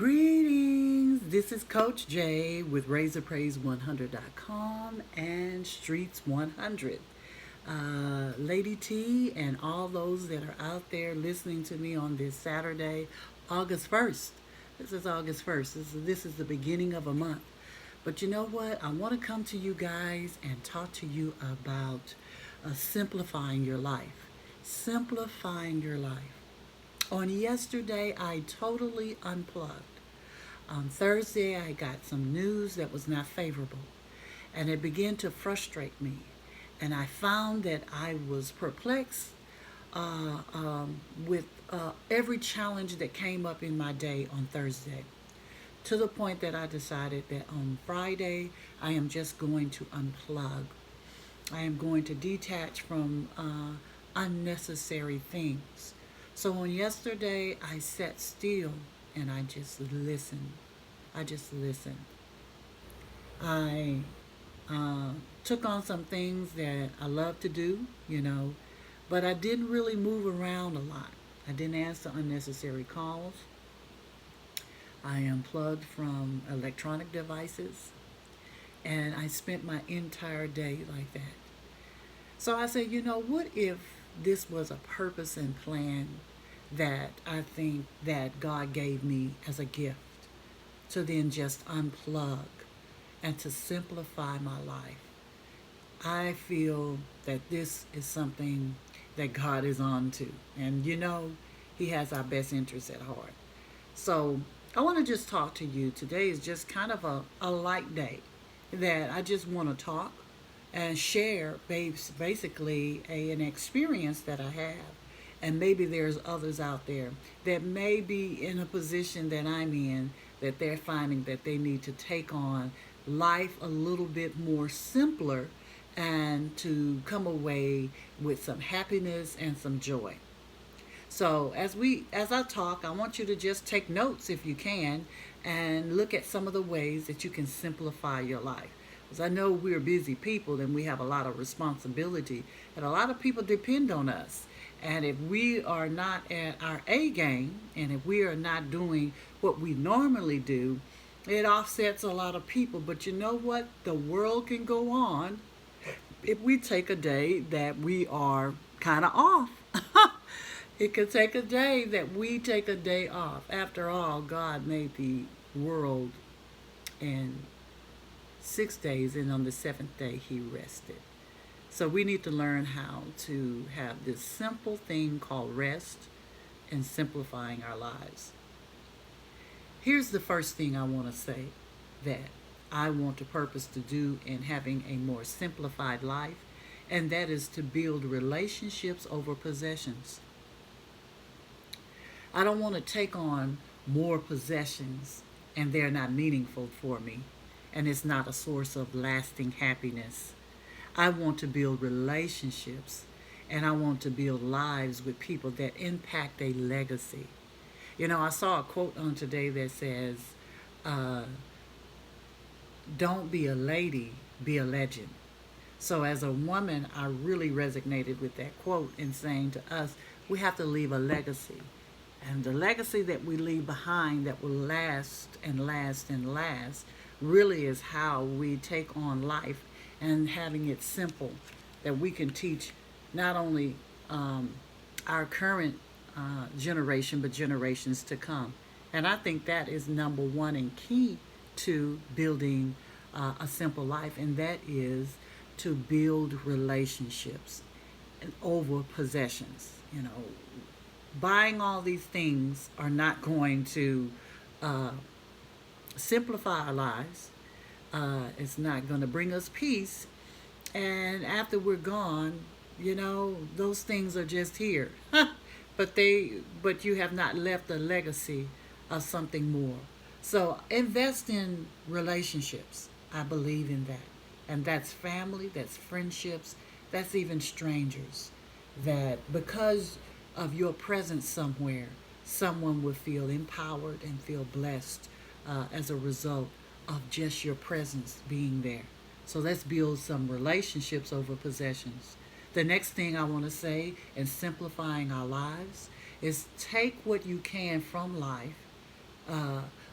Greetings. This is Coach Jay with RazorPraise100.com and Streets 100. Lady T and all those that are out there listening to me on this Saturday, August 1st. This is August 1st. This is the beginning of a month. But you know what? I want to come to you guys and talk to you about simplifying your life. Simplifying your life. On yesterday, I totally unplugged. On Thursday, I got some news that was not favorable, and it began to frustrate me. And I found that I was perplexed with every challenge that came up in my day on Thursday, to the point that I decided that on Friday, I am just going to unplug. I am going to detach from unnecessary things. So on yesterday, I sat still and I just listened. I just listened. I took on some things that I love to do, but I didn't really move around a lot. I didn't answer unnecessary calls. I unplugged from electronic devices, and I spent my entire day like that. So I said, what if this was a purpose and plan that I think that God gave me as a gift to then just unplug and to simplify my life? I feel that this is something that God is on to. And He has our best interests at heart. So I want to just talk to you. Today is just kind of a light day that I just want to talk and share basically an experience that I have. And maybe there's others out there that may be in a position that I'm in, that they're finding that they need to take on life a little bit more simpler and to come away with some happiness and some joy. So as I talk, I want you to just take notes if you can and look at some of the ways that you can simplify your life. Because I know we're busy people and we have a lot of responsibility, and a lot of people depend on us. And if we are not at our A game, and if we are not doing what we normally do, it offsets a lot of people. But you know what? The world can go on if we take a day that we are kind of off. It could take a day that we take a day off. After all, God made the world in 6 days, and on the seventh day, He rested. So we need to learn how to have this simple thing called rest and simplifying our lives. Here's the first thing I want to say that I want to purpose to do in having a more simplified life, and that is to build relationships over possessions. I don't want to take on more possessions and they're not meaningful for me, and it's not a source of lasting happiness. I want to build relationships, and I want to build lives with people that impact a legacy. I saw a quote on today that says, don't be a lady, be a legend. So as a woman, I really resonated with that quote in saying to us, we have to leave a legacy. And the legacy that we leave behind that will last and last and last really is how we take on life and having it simple, that we can teach not only our current generation, but generations to come. And I think that is number one and key to building a simple life, and that is to build relationships and over possessions. Buying all these things are not going to simplify our lives. It's not going to bring us peace. And after we're gone, those things are just here. but you have not left a legacy of something more. So invest in relationships. I believe in that. And that's family, that's friendships, that's even strangers. That because of your presence somewhere, someone will feel empowered and feel blessed as a result of just your presence being there. So let's build some relationships over possessions. The next thing I want to say in simplifying our lives is take what you can from life,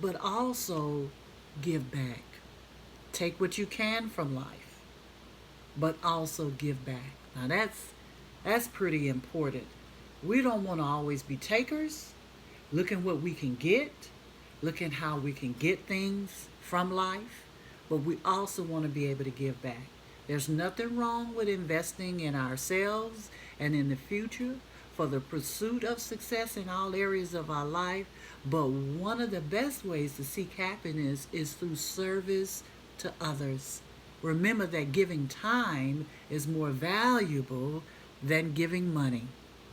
but also give back. Take what you can from life, but also give back. Now that's pretty important. We don't want to always be takers. Look at what we can get. Look at how we can get things from life, but we also want to be able to give back. There's nothing wrong with investing in ourselves and in the future for the pursuit of success in all areas of our life. But one of the best ways to seek happiness is through service to others. Remember that giving time is more valuable than giving money.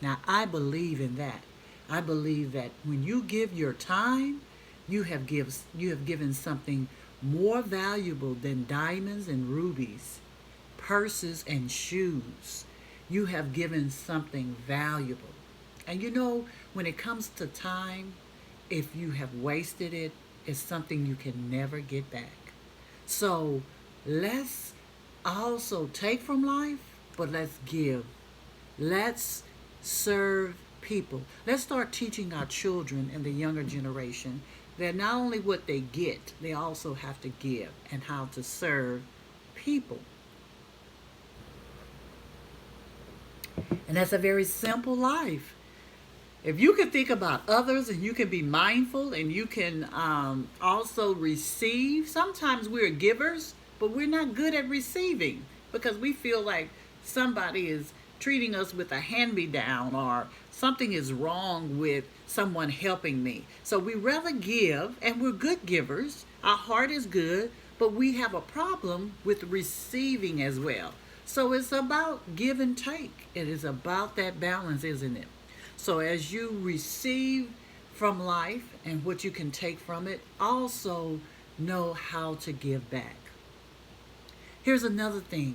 Now, I believe in that. I believe that when you give your time, you have given something more valuable than diamonds and rubies, purses and shoes. You have given something valuable. And you know, when it comes to time, if you have wasted it, it's something you can never get back. So let's also take from life, but let's give. Let's serve people. Let's start teaching our children and the younger generation that not only what they get, they also have to give and how to serve people. And that's a very simple life. If you can think about others and you can be mindful and you can also receive, sometimes we're givers, but we're not good at receiving because we feel like somebody is treating us with a hand-me-down or something is wrong with someone helping me. So we rather give, and we're good givers. Our heart is good, but we have a problem with receiving as well. So it's about give and take. It is about that balance, isn't it? So as you receive from life and what you can take from it, also know how to give back. Here's another thing,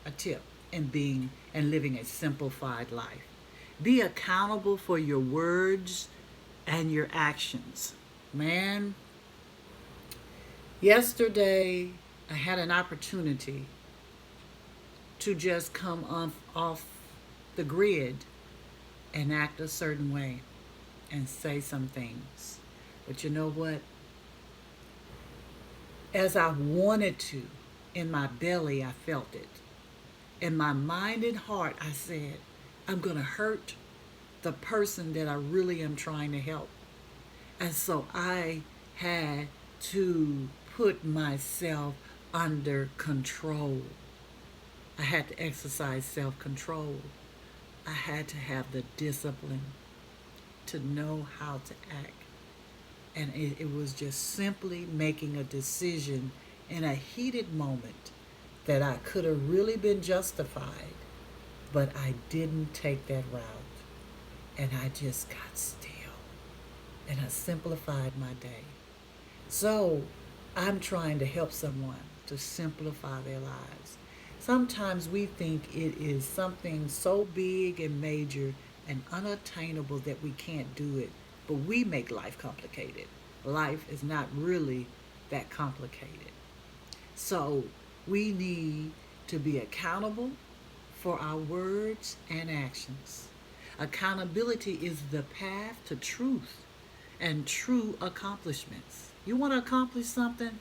a tip in being and living a simplified life. Be accountable for your words and your actions. Man, yesterday I had an opportunity to just come off the grid and act a certain way and say some things. But you know what? As I wanted to, in my belly, I felt it. In my mind and heart, I said, I'm going to hurt the person that I really am trying to help. And so I had to put myself under control. I had to exercise self-control. I had to have the discipline to know how to act. And it was just simply making a decision in a heated moment that I could have really been justified, but I didn't take that route. And I just got still. And I simplified my day. So I'm trying to help someone to simplify their lives. Sometimes we think it is something so big and major and unattainable that we can't do it, but we make life complicated. Life is not really that complicated. So we need to be accountable for our words and actions. Accountability is the path to truth and true accomplishments. You want to accomplish something?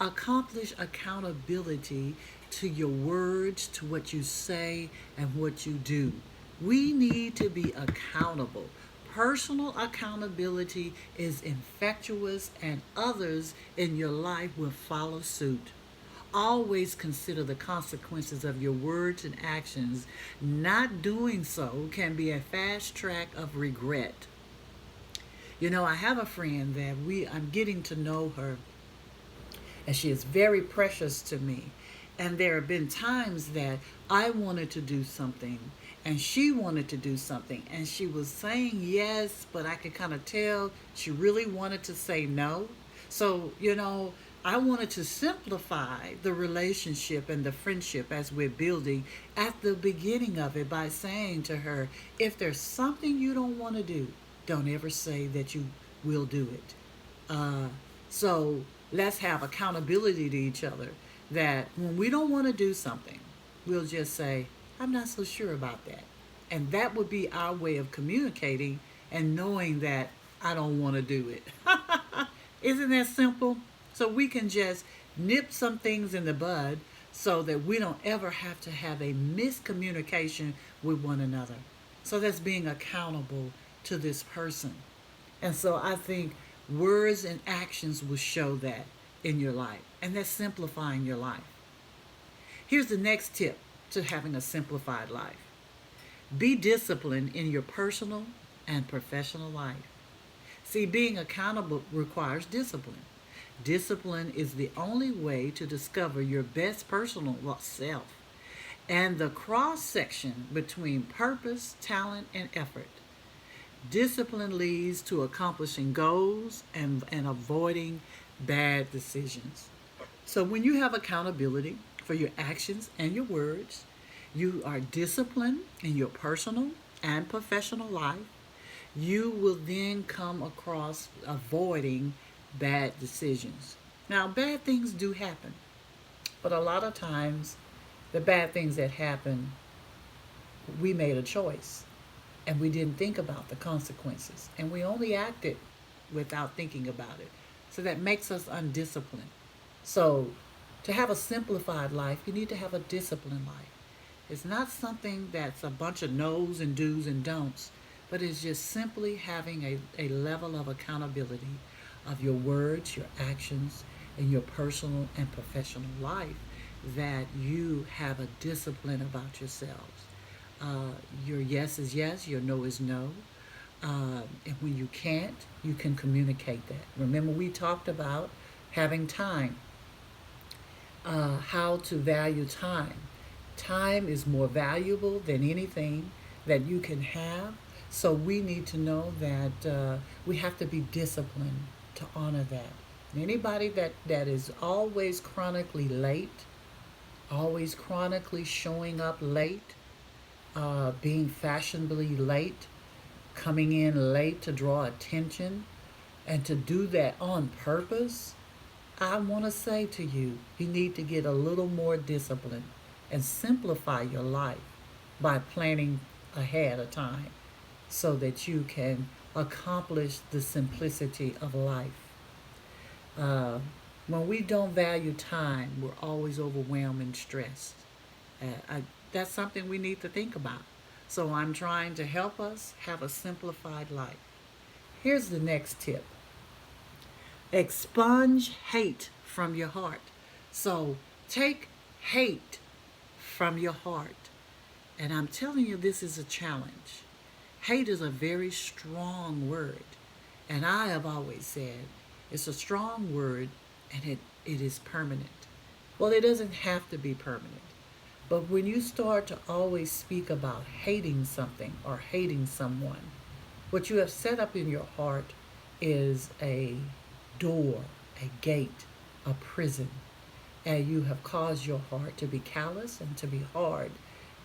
Accomplish accountability to your words, to what you say, and what you do. We need to be accountable. Personal accountability is infectious, and others in your life will follow suit. Always consider the consequences of your words and actions. Not doing so can be a fast track of regret. You know, I have a friend that I'm getting to know her, and she is very precious to me. And there have been times that I wanted to do something and she wanted to do something, and she was saying yes, but I could kind of tell she really wanted to say no. So, you know, I wanted to simplify the relationship and the friendship as we're building at the beginning of it by saying to her, if there's something you don't want to do, don't ever say that you will do it. So let's have accountability to each other, that when we don't want to do something, we'll just say, I'm not so sure about that. And that would be our way of communicating and knowing that I don't want to do it. Isn't that simple? So we can just nip some things in the bud so that we don't ever have to have a miscommunication with one another. So that's being accountable to this person. And so I think words and actions will show that in your life. And that's simplifying your life. Here's the next tip to having a simplified life: be disciplined in your personal and professional life. See, being accountable requires discipline. Discipline is the only way to discover your best personal self and the cross section between purpose, talent, and effort. Discipline leads to accomplishing goals and avoiding bad decisions. So, when you have accountability for your actions and your words, you are disciplined in your personal and professional life, you will then come across avoiding bad decisions. Now, bad things do happen, but a lot of times the bad things that happen, we made a choice and we didn't think about the consequences and we only acted without thinking about it. So that makes us undisciplined. So, to have a simplified life, you need to have a disciplined life. It's not something that's a bunch of no's and do's and don'ts, but it's just simply having a level of accountability of your words, your actions, in your personal and professional life, that you have a discipline about yourselves. Your yes is yes, your no is no. And when you can't, you can communicate that. Remember, we talked about having time, how to value time. Time is more valuable than anything that you can have. So we need to know that we have to be disciplined to honor that. Anybody that is always chronically late, always chronically showing up late, being fashionably late, coming in late to draw attention, and to do that on purpose, I want to say to you, you need to get a little more discipline and simplify your life by planning ahead of time so that you can accomplish the simplicity of life. Uh, when we don't value time, we're always overwhelmed and stressed. That's something we need to think about. So I'm trying to help us have a simplified life. Here's the next tip: expunge hate from your heart. So take hate from your heart. And I'm telling you, this is a challenge. Hate is a very strong word. And I have always said it's a strong word and it is permanent. Well, it doesn't have to be permanent. But when you start to always speak about hating something or hating someone, what you have set up in your heart is a door, a gate, a prison. And you have caused your heart to be callous and to be hard.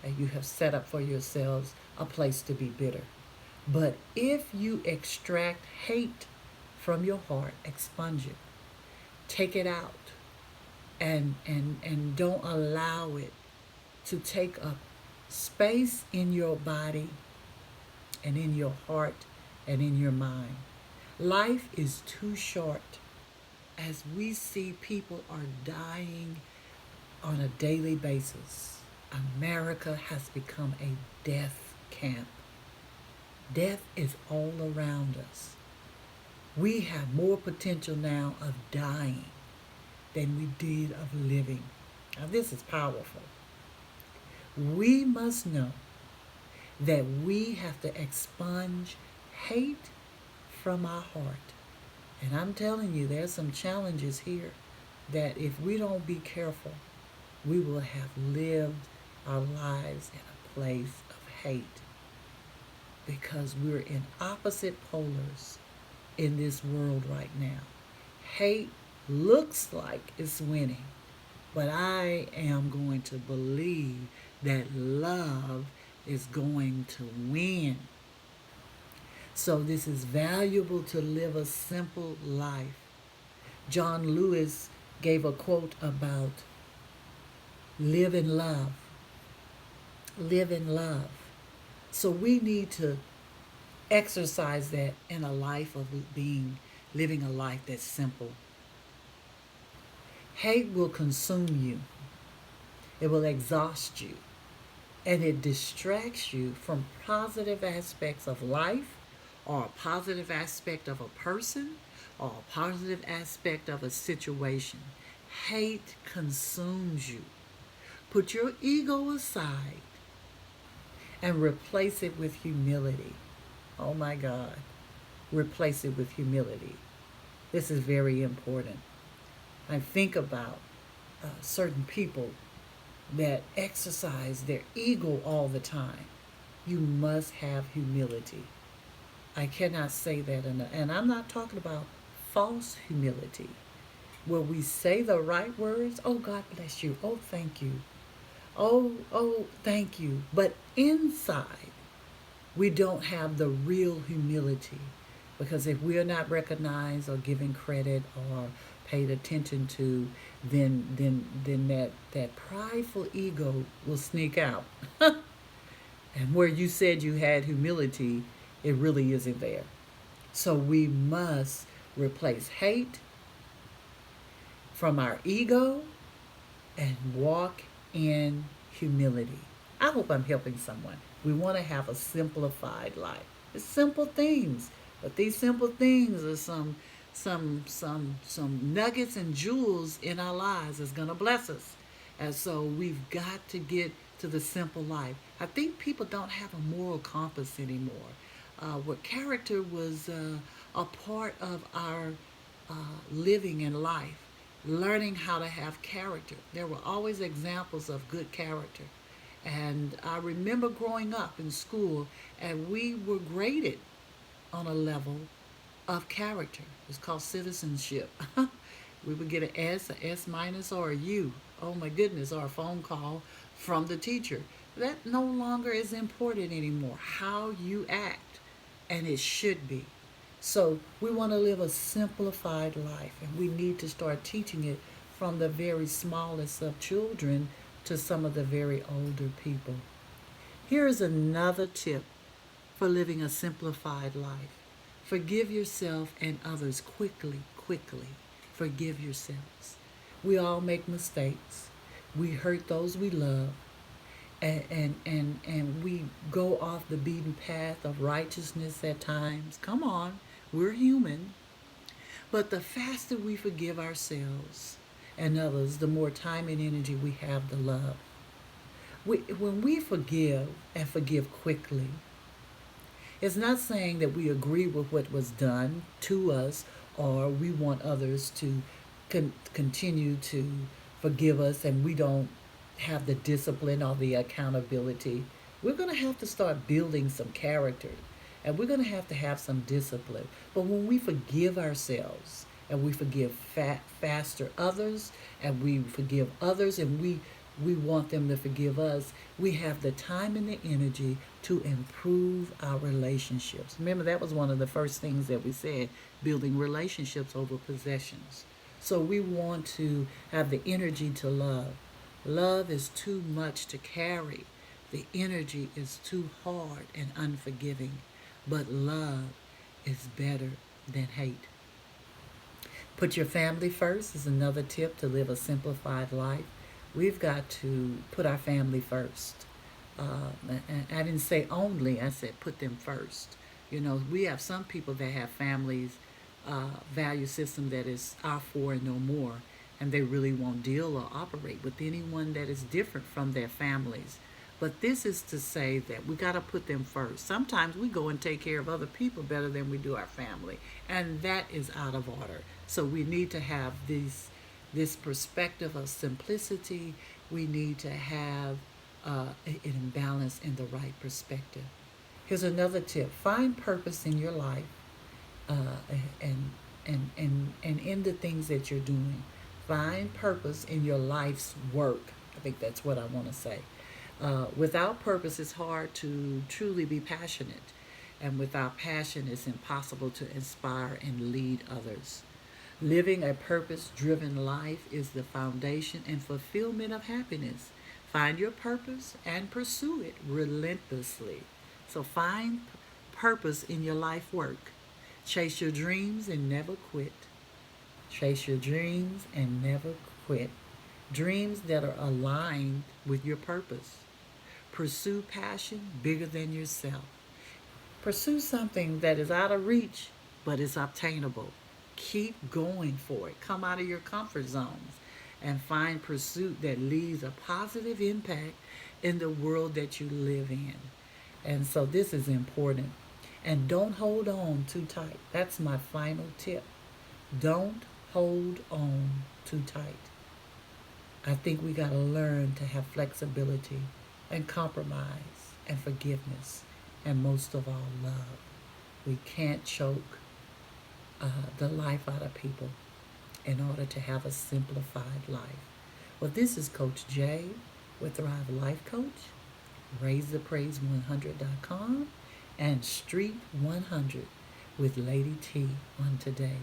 And you have set up for yourselves a place to be bitter. But if you extract hate from your heart, expunge it, take it out, and don't allow it to take up space in your body and in your heart and in your mind. Life is too short. As we see people are dying on a daily basis, America has become a death camp. Death is all around us. We have more potential now of dying than we did of living. Now, this is powerful. We must know that we have to expunge hate from our heart. And I'm telling you, there's some challenges here that if we don't be careful, we will have lived our lives in a place of hate, because we're in opposite polars in this world right now. Hate looks like it's winning, but I am going to believe that love is going to win. So this is valuable to live a simple life. John Lewis gave a quote about live in love. Live in love. So we need to exercise that in a life of being living a life that's simple. Hate will consume you, it will exhaust you, and it distracts you from positive aspects of life, or a positive aspect of a person, or a positive aspect of a situation. Hate consumes you. Put your ego aside and replace it with humility. Oh my God. Replace it with humility. This is very important. I think about certain people that exercise their ego all the time. You must have humility. I cannot say that enough. And I'm not talking about false humility, where we say the right words. Oh, God bless you. Oh, thank you. Oh, thank you. But inside, we don't have the real humility, because if we are not recognized or given credit or paid attention to, then that prideful ego will sneak out. And where you said you had humility, it really isn't there. So we must replace hate from our ego and walk in humility. I hope I'm helping someone. We want to have a simplified life. It's simple things, but these simple things are some nuggets and jewels in our lives that's gonna bless us. And so we've got to get to the simple life. I think people don't have a moral compass anymore. Where character was a part of our living in life, learning how to have character. There were always examples of good character. And I remember growing up in school, and we were graded on a level of character. It's called citizenship. We would get an S, a S minus, or a U. Oh my goodness, or a phone call from the teacher. That no longer is important anymore. How you act, and it should be. So we want to live a simplified life, and we need to start teaching it from the very smallest of children to some of the very older people. Here is another tip for living a simplified life. Forgive yourself and others quickly, quickly. Forgive yourselves. We all make mistakes. We hurt those we love. And we go off the beaten path of righteousness at times. Come on, we're human. But the faster we forgive ourselves and others, the more time and energy we have to love. When we forgive and forgive quickly, it's not saying that we agree with what was done to us, or we want others to continue to forgive us and we don't have the discipline or the accountability. We're going to have to start building some character, and we're going to have some discipline. But when we forgive ourselves and we forgive faster others, and we forgive others, and we want them to forgive us, we have the time and the energy to improve our relationships. Remember, that was one of the first things that we said, building relationships over possessions. So we want to have the energy to love. Love is too much to carry. The energy is too hard and unforgiving. But love is better than hate. Put your family first is another tip to live a simplified life. We've got to put our family first. And I didn't say only, I said put them first. You know, we have some people that have families, value system that is our four and no more, and they really won't deal or operate with anyone that is different from their families. But this is to say that we got to put them first. Sometimes we go and take care of other people better than we do our family, and that is out of order. So we need to have this perspective of simplicity. We need to have an imbalance in the right perspective. Here's another tip: find purpose in your life, and and in the things that you're doing. Find purpose in your life's work. I think that's what I want to say. Without purpose, it's hard to truly be passionate. And without passion, it's impossible to inspire and lead others. Living a purpose driven life is the foundation and fulfillment of happiness. Find your purpose and pursue it relentlessly. So find purpose in your life work. Chase your dreams and never quit. Chase your dreams and never quit. Dreams that are aligned with your purpose. Pursue passion bigger than yourself. Pursue something that is out of reach but is obtainable. Keep going for it. Come out of your comfort zones and find pursuit that leaves a positive impact in the world that you live in. And so this is important. And don't hold on too tight. That's my final tip. Don't hold on too tight. I think we got to learn to have flexibility and compromise and forgiveness, and most of all, love. We can't choke the life out of people in order to have a simplified life. Well, this is Coach Jay with Thrive Life Coach, RaiseThePraise100.com, and Street 100 with Lady T on today.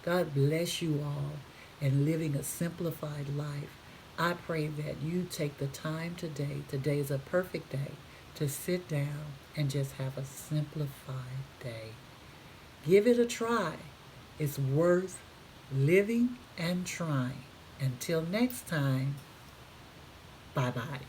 God bless you all and living a simplified life. I pray that you take the time today. Today is a perfect day to sit down and just have a simplified day. Give it a try. It's worth living and trying. Until next time, bye-bye.